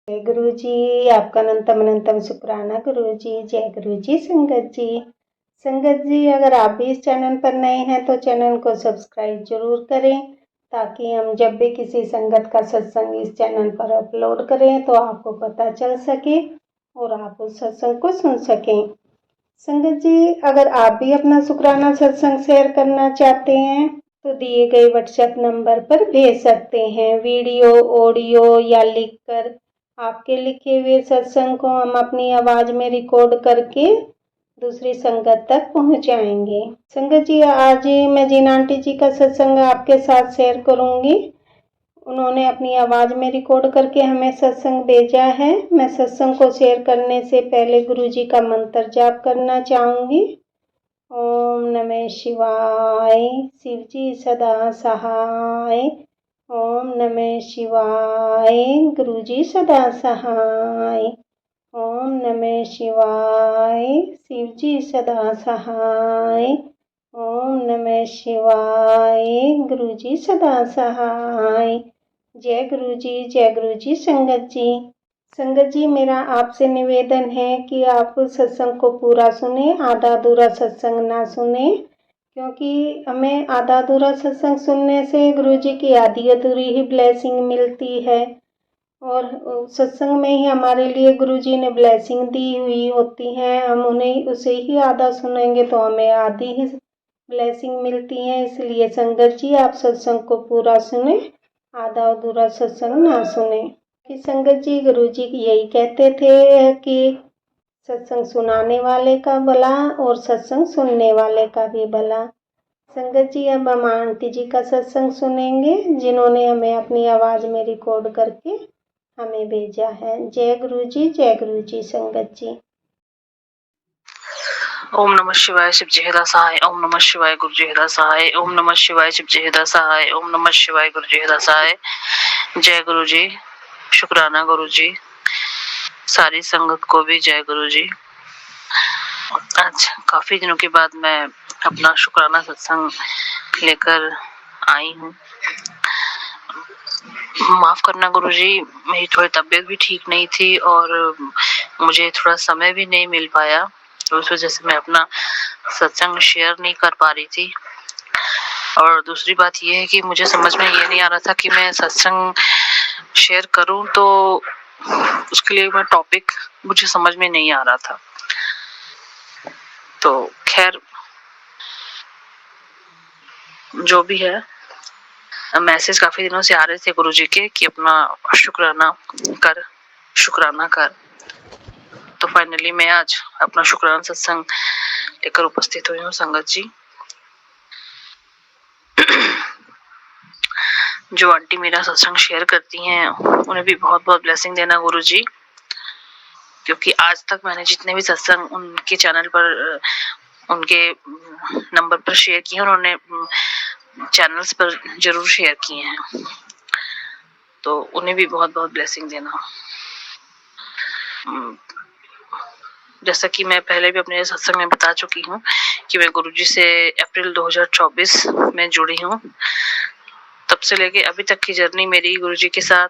जय गुरु जी। आपका अनंतम अनंतम शुक्राना गुरु जी। जय गुरु जी। संगत जी, अगर आप भी इस चैनल पर नए हैं तो चैनल को सब्सक्राइब जरूर करें, ताकि हम जब भी किसी संगत का सत्संग इस चैनल पर अपलोड करें तो आपको पता चल सके और आप उस सत्संग को सुन सकें। संगत जी, अगर आप भी अपना शुक्राना सत्संग शेयर करना चाहते हैं तो दिए गए व्हाट्सएप नंबर पर भेज सकते हैं। वीडियो, ऑडियो या लिखकर आपके लिखे हुए सत्संग को हम अपनी आवाज में रिकॉर्ड करके दूसरी संगत तक पहुंचाएंगे। संगत जी, आज मैं जिन आंटी जी का सत्संग आपके साथ शेयर करूंगी, उन्होंने अपनी आवाज में रिकॉर्ड करके हमें सत्संग भेजा है। मैं सत्संग को शेयर करने से पहले गुरु जी का मंत्र जाप करना चाहूंगी। ओम नमः शिवाय, शिव जी सदा सहाय। ओम नमः शिवाय, गुरु जी सदा सहाय। ओम नमः शिवाय, शिव जी सदा सहाय। ओम नमः शिवाय, गुरु जी सदा सहाय। जय गुरु जी। जय गुरु जी। संगत जी, मेरा आपसे निवेदन है कि आप सत्संग को पूरा सुने, आधा अधूरा सत्संग ना सुने, क्योंकि हमें आधा अधूरा सत्संग सुनने से गुरु जी की आधी अधूरी ही ब्लेसिंग मिलती है, और सत्संग में ही हमारे लिए गुरु जी ने ब्लेसिंग दी हुई होती है। हम उन्हें उसे ही आधा सुनेंगे तो हमें आधी ही ब्लेसिंग मिलती है। इसलिए संगत जी, आप सत्संग को पूरा सुने, आधा अधूरा सत्संग ना सुने। कि संगत जी, गुरु जी यही कहते थे कि सत्संग सुनाने वाले का भला और सत्संग सुनने वाले का भी भला। संगत जी, अब हम आंटी जी का सत्संग सुनेंगे, जिन्होंने हमें अपनी आवाज में रिकॉर्ड करके हमें भेजा है। जय गुरु जी। जय गुरु जी। संगत जी, ओम नमः शिवाय, शिव जी हृदय सहाय। ओम नमः शिवाय, गुरु जी हृदय सहाय। ओम नमः शिवाय, शिव जी हृदय सहाय। ओम नमः शिवाय, गुरु जी हृदय सहाय। जय गुरु जी। शुक्राना गुरु जी। सारी संगत को भी जय गुरु जी। आज काफी दिनों के बाद मैं अपना शुक्राना सत्संग लेकर आई हूँ। माफ करना गुरुजी, मेरी थोड़ी तबीयत भी ठीक नहीं थी और मुझे थोड़ा समय भी नहीं मिल पाया, तो उस वजह से मैं अपना सत्संग शेयर नहीं कर पा रही थी। और दूसरी बात यह है कि मुझे समझ में ये नहीं आ रहा था कि मैं सत्संग शेयर करूं तो उसके लिए मैं टॉपिक मुझे समझ में नहीं आ रहा था। तो खैर, जो भी है, मैसेज काफी दिनों से आ रहे थे गुरुजी के कि अपना शुक्राना कर। तो फाइनली मैं आज अपना शुक्राना सत्संग लेकर उपस्थित हुई हूँ संगत जी। जो आंटी मेरा सत्संग शेयर करती हैं उन्हें भी बहुत बहुत ब्लेसिंग देना गुरुजी, क्योंकि आज तक मैंने जितने भी सत्संग उनके चैनल पर, उनके नंबर पर शेयर किए, उन्होंने चैनल्स पर जरूर शेयर किए हैं, तो उन्हें भी बहुत बहुत ब्लेसिंग देना। जैसा कि मैं पहले भी अपने सत्संग में बता चुकी हूँ कि मैं गुरुजी से अप्रैल 2024 में जुड़ी हूँ। तब से लेके अभी तक की जर्नी मेरी गुरुजी के साथ,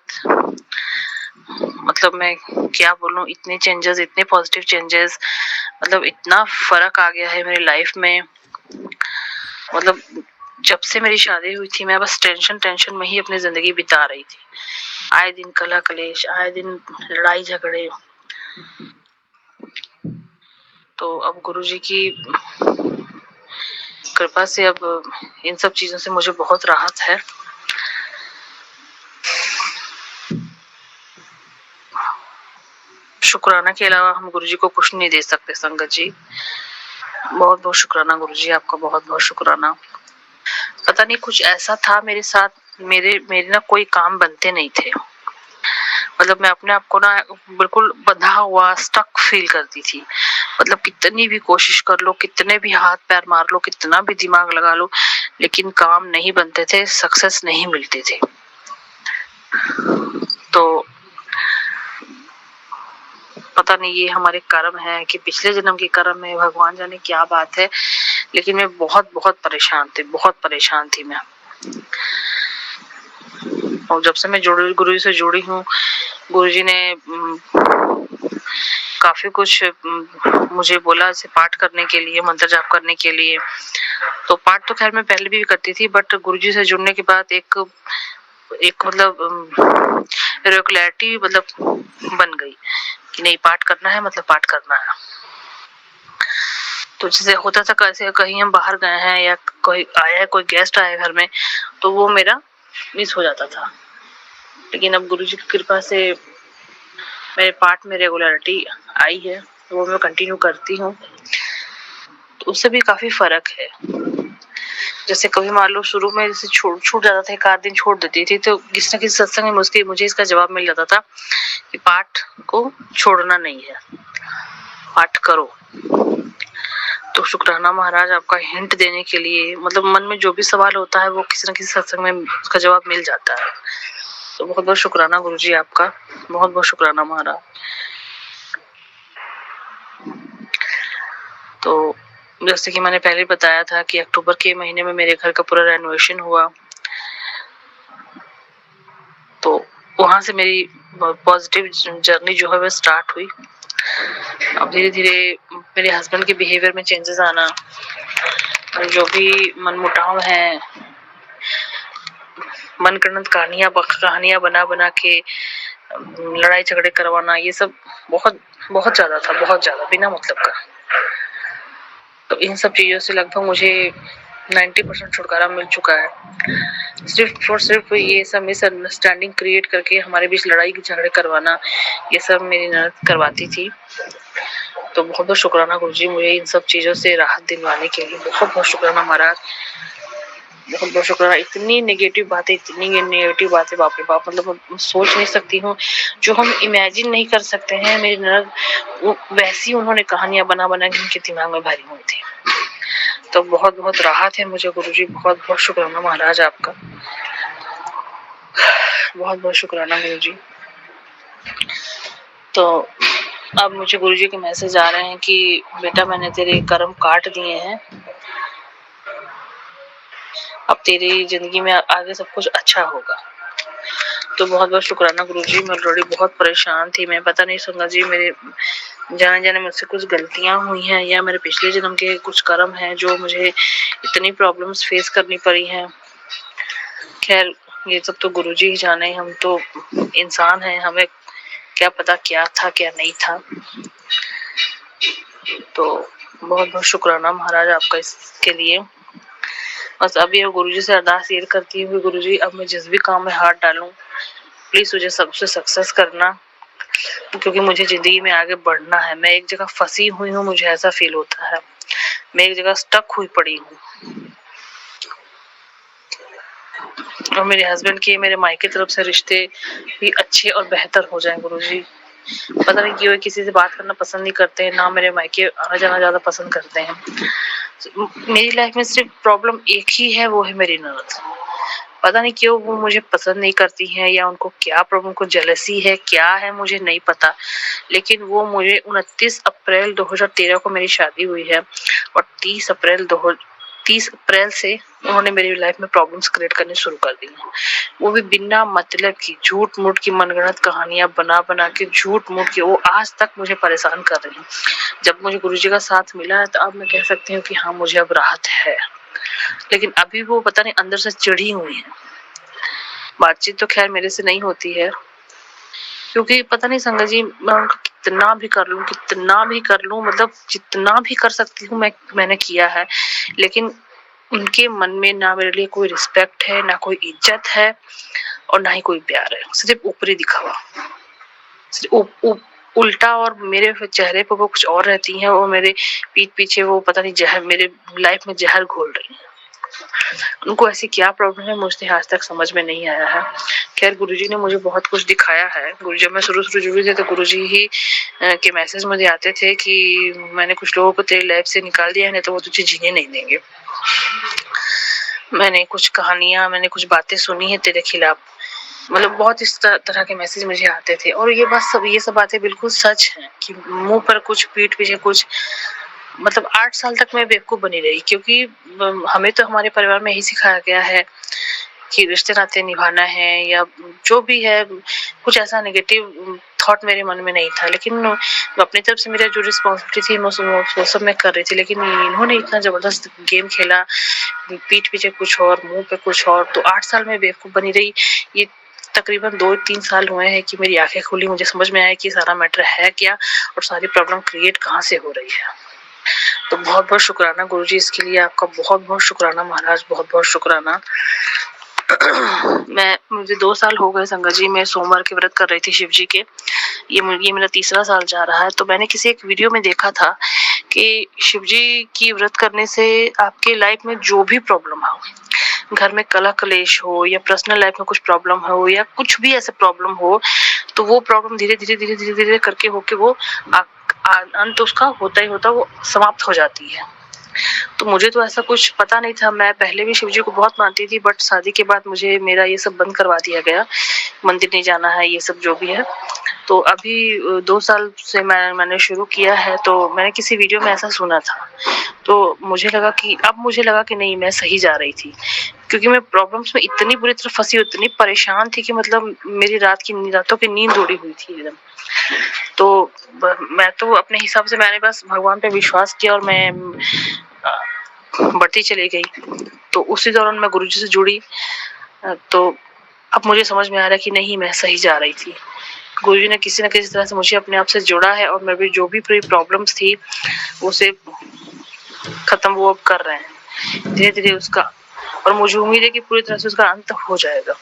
मतलब मैं क्या बोलूं, इतने चेंजेस, इतने पॉजिटिव चेंजेस, मतलब इतना फर्क आ गया है मेरी लाइफ में। मतलब जब से मेरी शादी हुई थी मैं बस टेंशन में ही अपनी जिंदगी बिता रही थी। आए दिन कलह कलेश, आए दिन लड़ाई झगड़े। तो अब गुरुजी की कृपा से अब इन सब चीजों से मुझे बहुत राहत है। शुक्राना के अलावा हम गुरुजी को कुछ नहीं दे सकते संगत जी। बहुत बहुत शुक्राना गुरुजी, आपका बहुत बहुत शुक्राना। पता नहीं कुछ ऐसा था मेरे साथ, मेरे ना कोई काम बनते नहीं थे। मतलब मैं अपने आप को ना बिल्कुल बंधा हुआ, स्टक फील करती थी। मतलब कितनी भी कोशिश कर लो, कितने भी हाथ पैर मार लो, कितना भी दिमाग लगा लो, लेकिन काम नहीं बनते थे, सक्सेस नहीं मिलते थे। तो पता नहीं ये हमारे कर्म है कि पिछले जन्म के कर्म है, भगवान जाने क्या बात है, लेकिन मैं बहुत परेशान थी मैं। और जब से मैं गुरु से जुड़ी हूँ, गुरुजी ने काफी कुछ मुझे बोला ऐसे पाठ करने के लिए, मंत्र जाप करने के लिए। तो पाठ तो खैर मैं पहले भी करती थी, बट गुरुजी से जुड़ने के बाद एक मतलब रेगुलरिटी मतलब बन गई कि नहीं, पाठ करना है मतलब पाठ करना है। तो जैसे होता था कैसे कहीं हम बाहर गए हैं या कोई आया है, कोई गेस्ट आया घर में, तो वो मेरा मिस हो जाता था। लेकिन अब गुरुजी की कृपा से मेरे पाठ में रेगुलरिटी आई है, तो वो मैं कंटिन्यू करती हूँ, तो उससे भी काफी फर्क है। जैसे कभी मान लो शुरू में जैसे छूट जाता था, 1 आध दिन छोड़ देती थी, तो किसी न किसी सत्संग में मुझे इसका जवाब मिल जाता था कि पाठ को छोड़ना नहीं है, पाठ करो। तो शुक्राना महाराज आपका हिंट देने के लिए, मतलब मन में जो भी सवाल होता है वो किसी न किसी सत्संग में उसका जवाब मिल जाता है। तो बहुत बहुत शुक्राना गुरुजी आपका, बहुत बहुत शुक्राना महाराज। तो जैसे कि मैंने पहले बताया था कि अक्टूबर के महीने में मेरे घर का पूरा रेनोवेशन हुआ, तो वहां से मेरी पॉजिटिव जर्नी जो है वो स्टार्ट हुई। अब धीरे धीरे मेरे हस्बैंड के बिहेवियर में चेंजेस आना, जो भी मनमुटाव है, मनगढ़ंत कहानियां बना बना के लड़ाई झगड़े करवाना, ये सब बहुत बहुत ज्यादा था, बहुत ज्यादा बिना मतलब का। तो इन सब चीजों से लगभग मुझे 90% छुटकारा मिल चुका है। सिर्फ और सिर्फ ये सब मिसअंडरस्टैंडिंग क्रिएट करके हमारे बीच लड़ाई झगड़े करवाना, ये सब मेरी ननद करवाती थी। तो बहुत बहुत शुक्राना गुरुजी मुझे इन सब चीजों से राहत दिलवाने के लिए, बहुत बहुत शुक्राना महाराज, बहुत बहुत शुक्राना। इतनी नेगेटिव बातें बाप रे बाप, मतलब सोच नहीं सकती हूँ, जो हम इमेजिन नहीं कर सकते हैं। मेरी ननद वैसी उन्होंने कहानियां बना बना के उनके दिमाग में भरी हुई थी। तो बहुत बहुत राहत है मुझे गुरुजी, बहुत बहुत शुक्राना महाराज आपका, बहुत बहुत शुक्राना गुरुजी। तो अब मुझे गुरुजी के मैसेज आ रहे हैं कि बेटा मैंने तेरे कर्म काट दिए हैं, अब तेरी जिंदगी में आगे सब कुछ अच्छा होगा। तो बहुत बहुत शुक्राना गुरुजी। मैं ऑलरेडी बहुत परेशान थी, मैं पता नहीं संगत जी मेरे जाने जाने मुझसे कुछ गलतियां हुई हैं या मेरे पिछले जन्म के कुछ कर्म हैं जो मुझे इतनी प्रॉब्लम्स फेस करनी पड़ी हैं। खैर ये सब तो गुरुजी ही जाने, हम तो इंसान हैं, हमें क्या पता क्या था क्या नहीं था। तो बहुत बहुत शुक्राना महाराज आपका इसके लिए। बस अब ये गुरुजी से अरदास ये करती हूँ, गुरुजी अब मैं जिस भी काम में हाथ डालूं प्लीज मुझे सबसे सक्सेस करना, क्योंकि मुझे जिंदगी में आगे बढ़ना है। मैं एक जगह फंसी हुई हूँ, मुझे ऐसा फील होता है, मैं एक जगह स्टक हुई पड़ी हूँ। और मेरे हस्बैंड के मेरे मायके तरफ से रिश्ते भी अच्छे और बेहतर हो जाएं गुरुजी। पता नहीं क्यों किसी से बात करना पसंद नहीं करते हैं, ना मेरे मायके आना जाना ज्यादा पसंद करते हैं। मेरी लाइफ में सिर्फ प्रॉब्लम एक ही है, वो है मेरी ननद। पता नहीं क्यों वो मुझे पसंद नहीं करती हैं, या उनको क्या प्रॉब्लम, को जेलसी है क्या है मुझे नहीं पता। लेकिन वो मुझे 29 अप्रैल 2013 को मेरी शादी हुई है, और 30 अप्रैल से उन्होंने मेरी लाइफ में प्रॉब्लम्स क्रिएट करने शुरू कर दी हैं। वो भी बिना मतलब की झूठ मूठ की मनगढ़ंत कहानियां बना बना के, झूठ मूठ के, वो आज तक मुझे परेशान कर रही हैं। जब मुझे गुरुजी का साथ मिला है तो अब मैं कह सकती हूँ कि हाँ मुझे अब राहत है, लेकिन अभी वो पता नहीं अंदर से चिढ़ी हुई है। बातचीत तो खैर मेरे से नहीं होती है, क्योंकि पता नहीं संगत जी मैं उनको कितना भी कर लूं, मतलब जितना भी कर सकती हूँ मैंने किया है, लेकिन उनके मन में ना मेरे लिए कोई रिस्पेक्ट है, ना कोई इज्जत है, और ना ही कोई प्यार है। सिर्फ ऊपरी दिखावा, सिर्फ उल्टा, और मेरे चेहरे पर वो कुछ और रहती हैं, और मेरे पीठ पीछे वो पता नहीं जहर, मेरे लाइफ में जहर घोल रही हैं। उनको ऐसी क्या प्रॉब्लम है मुझे आज तक समझ में नहीं आया है। खैर गुरुजी ने मुझे बहुत कुछ दिखाया है। गुरुजी, मैं शुरू जुड़ी थी तो गुरुजी ही के मैसेज मुझे आते थे कि मैंने कुछ लोगों को तेरी लाइफ से निकाल दिया है, नहीं तो वो तुझे जीने नहीं देंगे। मैंने कुछ कहानियां, मैंने कुछ बातें सुनी है तेरे खिलाफ, मतलब बहुत इस तरह के मैसेज मुझे आते थे। और ये सब बातें बिल्कुल सच हैं कि मुंह पर कुछ पीठ पीछे कुछ। मतलब 8 साल तक मैं बेवकूफ बनी रही, क्योंकि हमें तो हमारे परिवार में यही सिखाया गया है कि रिश्ते नाते निभाना है या जो भी है, कुछ ऐसा नेगेटिव थॉट मेरे मन में नहीं था। लेकिन अपनी तरफ से मेरा जो रिस्पॉन्सिबिलिटी थी वो सब मैं कर रही थी, लेकिन इन्होंने इतना ज़बरदस्त गेम खेला, पीठ पीछे कुछ और, मुँह पे कुछ और। तो 8 साल मैं बेवकूफ़ बनी रही। ये तकरीबन 2-3 साल हुए हैं कि मेरी आँखें खुली, मुझे समझ में आया कि सारा मैटर है क्या और सारी प्रॉब्लम क्रिएट कहाँ से हो रही है। तो बहुत-बहुत शुक्राना गुरुजी इसके लिए, आपका बहुत-बहुत शुक्राना महाराज, बहुत-बहुत शुक्राना। मुझे 2 साल हो गए संगत जी, मैं सोमवार के व्रत कर रही थी शिव जी के। ये मेरा तीसरा साल जा रहा है। तो मैंने किसी एक वीडियो में देखा था कि शिव जी की व्रत करने से आपके लाइफ में जो भी प्रॉब्लम हो, घर में कलह कलेश हो या पर्सनल लाइफ में कुछ प्रॉब्लम हो या कुछ भी ऐसे प्रॉब्लम हो, तो वो प्रॉब्लम धीरे-धीरे करके होके वो अंत उसका होता ही होता वो समाप्त हो जाती है। तो मुझे तो ऐसा कुछ पता नहीं था। मैं पहले भी शिव जी को बहुत मानती थी, बट शादी के बाद मुझे मेरा ये सब बंद करवा दिया गया, मंदिर नहीं जाना है, ये सब जो भी है। तो अभी 2 साल से मैंने शुरू किया है। तो मैंने किसी वीडियो में ऐसा सुना था, तो मुझे लगा कि नहीं, मैं सही जा रही थी, क्योंकि मैं प्रॉब्लम्स में इतनी बुरी तरह फंसी, इतनी परेशान थी कि मतलब मेरी रातों की नींद उड़ी हुई थी एकदम। तो मैं तो अपने हिसाब से मैंने बस भगवान पे विश्वास किया और मैं बढ़ती चली गई। तो उसी दौरान मैं गुरुजी से जुड़ी। तो अब मुझे समझ में आ रहा है कि नहीं, मैं सही जा रही थी। गुरुजी ने किसी न किसी तरह से मुझे अपने आप से जोड़ा है और मेरी जो भी प्रॉब्लम्स थी उसे खत्म वो अब कर रहे हैं धीरे-धीरे उसका, और मुझे उम्मीद है कि पूरी तरह से उसका अंत हो जाएगा।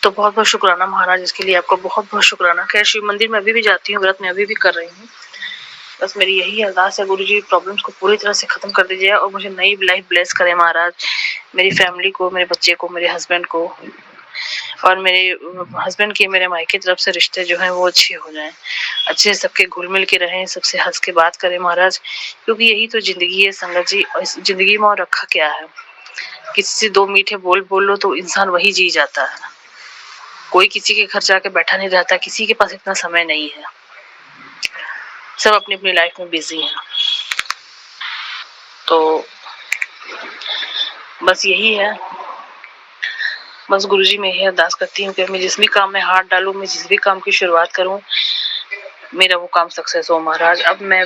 तो बहुत-बहुत शुक्राना महाराज, इसके लिए आपका बहुत-बहुत शुक्राना। खैर शिव मंदिर में अभी भी जाती हूँ, व्रत में अभी भी कर रही हूँ। बस मेरी यही अरदास है, गुरुजी प्रॉब्लम्स को पूरी तरह से खत्म कर दीजिए और मुझे नई लाइफ ब्लेस करें महाराज, मेरी फैमिली को, मेरे बच्चे को, मेरे हस्बैंड को, और मेरे हस्बैंड के मेरे मायके तरफ से रिश्ते जो हैं वो अच्छे हो जाएं, अच्छे से सबके घुल मिल के रहें, सबसे हंस के बात करें महाराज, क्योंकि यही तो जिंदगी है संगत जी। और इस जिंदगी में और रखा क्या है, किसी से 2 मीठे बोल लो तो इंसान वही जी जाता है। कोई किसी के घर जाके बैठा नहीं रहता, किसी के पास इतना समय नहीं है, सब अपनी अपनी लाइफ में बिजी हैं। तो बस यही है, बस गुरुजी मैं यही अरदास करती हूँ कि मैं जिस भी काम में हाथ डालूं, मैं जिस भी काम की शुरुआत करूं, मेरा वो काम सक्सेस हो महाराज। अब मैं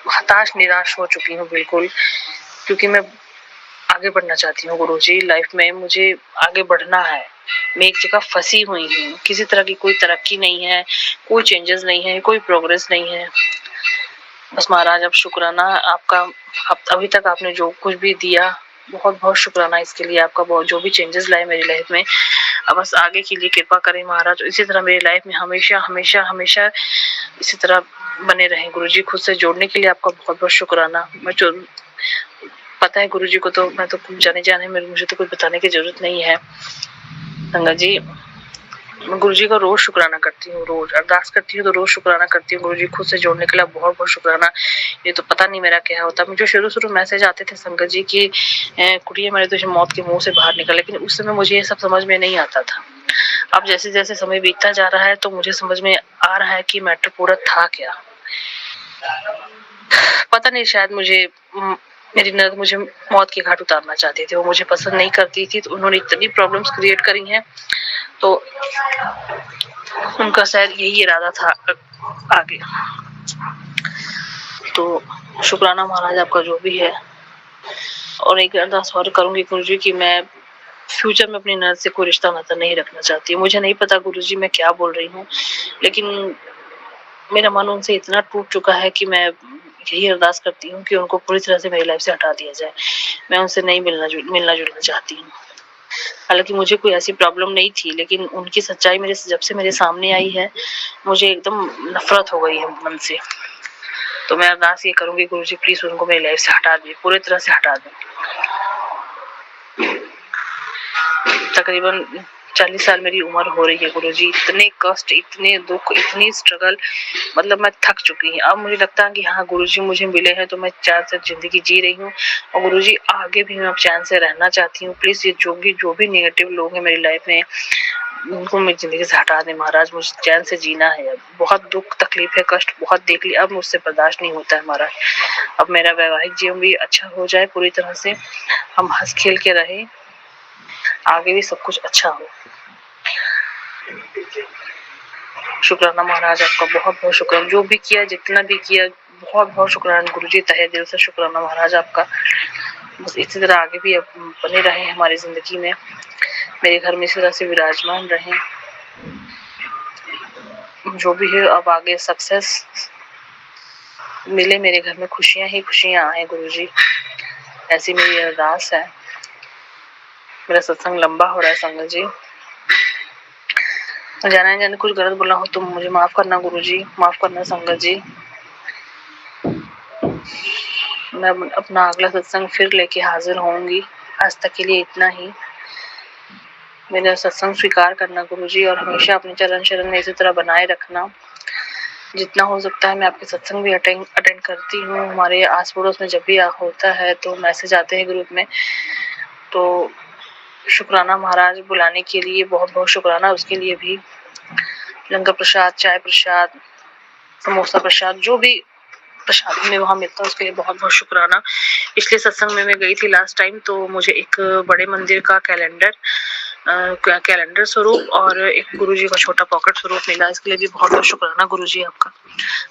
हताश निराश हो चुकी हूँ बिल्कुल, क्योंकि मैं आगे बढ़ना चाहती हूँ गुरुजी लाइफ में, मुझे आगे बढ़ना है। मैं एक जगह फंसी हुई हूँ, किसी तरह की कोई तरक्की नहीं है, कोई चेंजेस नहीं है, कोई प्रोग्रेस नहीं है। बस महाराज अब शुक्राना आपका, अभी तक आपने जो कुछ भी दिया, बहुत बहुत शुक्राना इसके लिए आपका, बहुत जो भी चेंजेस लाए मेरी लाइफ में। अब बस आगे के लिए कृपा करें महाराज, इसी तरह मेरी लाइफ में हमेशा हमेशा हमेशा इसी तरह बने रहें। गुरुजी खुद से जोड़ने के लिए आपका बहुत बहुत शुक्राना। मैं जो पता है गुरुजी को, तो मैं तो जाने मुझे तो कुछ बताने की जरूरत नहीं है संगत जी। मैं गुरुजी का रोज शुक्राना करती हूँ, रोज अरदास करती हूँ तो रोज शुक्राना करती हूँ। गुरुजी खुद से जोड़ने के लिए बहुत बहुत शुक्राना। ये तो पता नहीं मेरा क्या होता। मुझे शुरू मैसेज आते थे संगत जी की कुड़िए मेरे तो मौत के मुंह से बाहर निकल, लेकिन उस समय मुझे ये सब समझ में नहीं आता था। अब जैसे जैसे समय बीतता जा रहा है तो मुझे समझ में आ रहा है कि मैटर पूरा था क्या। पता नहीं, शायद मेरी ननद मुझे मौत के घाट उतारना चाहती थी, वो मुझे पसंद नहीं करती थी, तो उन्होंने इतनी प्रॉब्लम्स क्रिएट करी हैं, तो उनका शायद यही इरादा था आगे। तो शुक्राना महाराज आपका जो भी है। और एक अरदास और करूंगी गुरुजी की, मैं फ्यूचर में अपनी ननद से कोई रिश्ता नाता नहीं रखना चाहती। मुझे नहीं पता गुरुजी मैं क्या बोल रही हूँ, लेकिन मेरा मन उनसे इतना टूट चुका है कि मैं यही अरदास करती हूँ कि उनको पूरी तरह से मेरी लाइफ से हटा दिया जाए। मैं उनसे नहीं मिलना जुलना चाहती हूँ। हालांकि मुझे कोई ऐसी प्रॉब्लम नहीं थी, लेकिन उनकी सच्चाई जब से मेरे सामने आई है, मुझे एकदम नफरत हो गई है मन से। तो मैं अरदास ये करूंगी गुरुजी प्लीज उनको मेरी लाइफ से हटा दें, पूरी तरह से हटा दें। तकरीबन 40 साल मेरी उम्र हो रही है गुरुजी, इतने कष्ट, इतने दुख, इतनी स्ट्रगल, मतलब मैं थक चुकी हूँ। अब मुझे लगता है कि हाँ गुरुजी मुझे मिले हैं तो मैं चैन से जिंदगी जी रही हूँ, और गुरुजी आगे भी मैं अब चैन से रहना चाहती हूँ। प्लीज ये जो भी नेगेटिव लोग हैं मेरी लाइफ में, उनको मेरी जिंदगी से हटा दे महाराज। मुझे चैन से जीना है। बहुत दुख तकलीफ है, कष्ट बहुत देख लिया, अब मुझसे बर्दाश्त नहीं होता है महाराज। अब मेरा वैवाहिक जीवन भी अच्छा हो जाए, पूरी तरह से हम हंस खेल के रहे, आगे भी सब कुछ अच्छा हो। शुक्राना महाराज, आपका बहुत बहुत शुक्राना, जो भी किया, जितना भी किया, बहुत बहुत शुक्राना गुरुजी, तहे दिल से शुक्राना महाराज आपका। बस इसी तरह आगे भी बने रहे हमारी जिंदगी में, मेरे घर में इसी तरह से विराजमान रहे। जो भी है अब आगे सक्सेस मिले, मेरे घर में खुशियां ही खुशियां आए गुरुजी, ऐसी मेरी अरदास है। मेरा सत्संग लंबा हो रहा है संगत जी, जाने कुछ गलत बोला हो तो मुझे माफ करना गुरुजी, माफ करना संगत जी। मैं अपना अगला सत्संग फिर लेके हाजिर होंगी। आज तक के लिए इतना ही। मेरा सत्संग स्वीकार करना गुरुजी, और हमेशा अपने चरण शरण में इसी तरह बनाए रखना। जितना हो सकता है मैं आपके सत्संग भी अटेंड करती हूँ। हमारे आस पड़ोस में जब भी होता है तो मैसेज आते हैं ग्रुप में, तो शुक्राना महाराज बुलाने के लिए बहुत बहुत शुक्राना। उसके लिए भी लंगर प्रसाद, चाय प्रसाद, समोसा प्रसाद, जो भी प्रसाद में वहाँ मिलता है उसके लिए बहुत बहुत शुक्राना। पिछले सत्संग में मैं गई थी लास्ट टाइम, तो मुझे एक बड़े मंदिर का कैलेंडर स्वरूप और एक गुरुजी का छोटा पॉकेट स्वरूप मिला। इसके लिए भी बहुत बहुत शुक्राना गुरुजी आपका,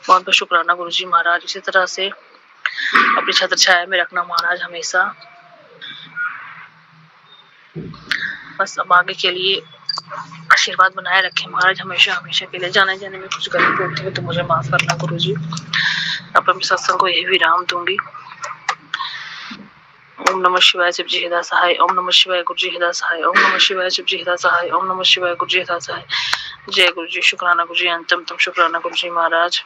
बहुत बहुत शुक्राना गुरुजी महाराज। इसी तरह से अपनी छत्र छाया में रखना महाराज हमेशा। बस अब आगे के लिए आशीर्वाद बनाए रखें महाराज, हमेशा हमेशा के लिए। जाने जाने में कुछ गलती होती है तो मुझे माफ करना गुरुजी। अब मैं सत्संग को यही विराम दूंगी। ओम नमः शिवाय, शिव जी हिदा सहाय। ओम नमः शिवाय, गुरु जी हिदा सहाय। ओम नमः शिवाय, शिव जी हिदा सहाय। ओम नमः शिवाय, गुरु जी हिदा सहाय। जय गुरु जी, शुक्राना गुरु जी, अंतम तम शुक्राना गुरु जी महाराज।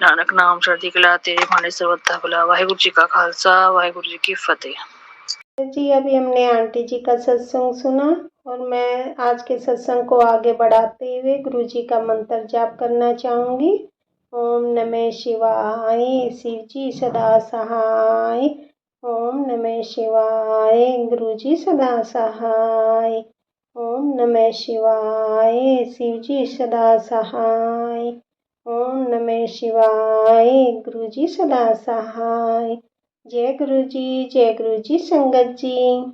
नानक नाम चढ़ती कला, तेरे भाने सर्वथा भला। वाहिगुरु जी का खालसा, वाहिगुरु जी की फतेह। जी अभी हमने आंटी जी का सत्संग सुना, और मैं आज के सत्संग को आगे बढ़ाते हुए गुरु जी का मंत्र जाप करना चाहूँगी। ओम नमः शिवाय, शिव जी सदा सहाय। ओम नमः शिवाय, गुरु जी सदा सहाय। ओम नमः शिवाय, शिव जी सदा सहाय। ओम नमः शिवाय, गुरु जी सदा सहाय। जय गुरु जी, जय गुरु जी संगत जी।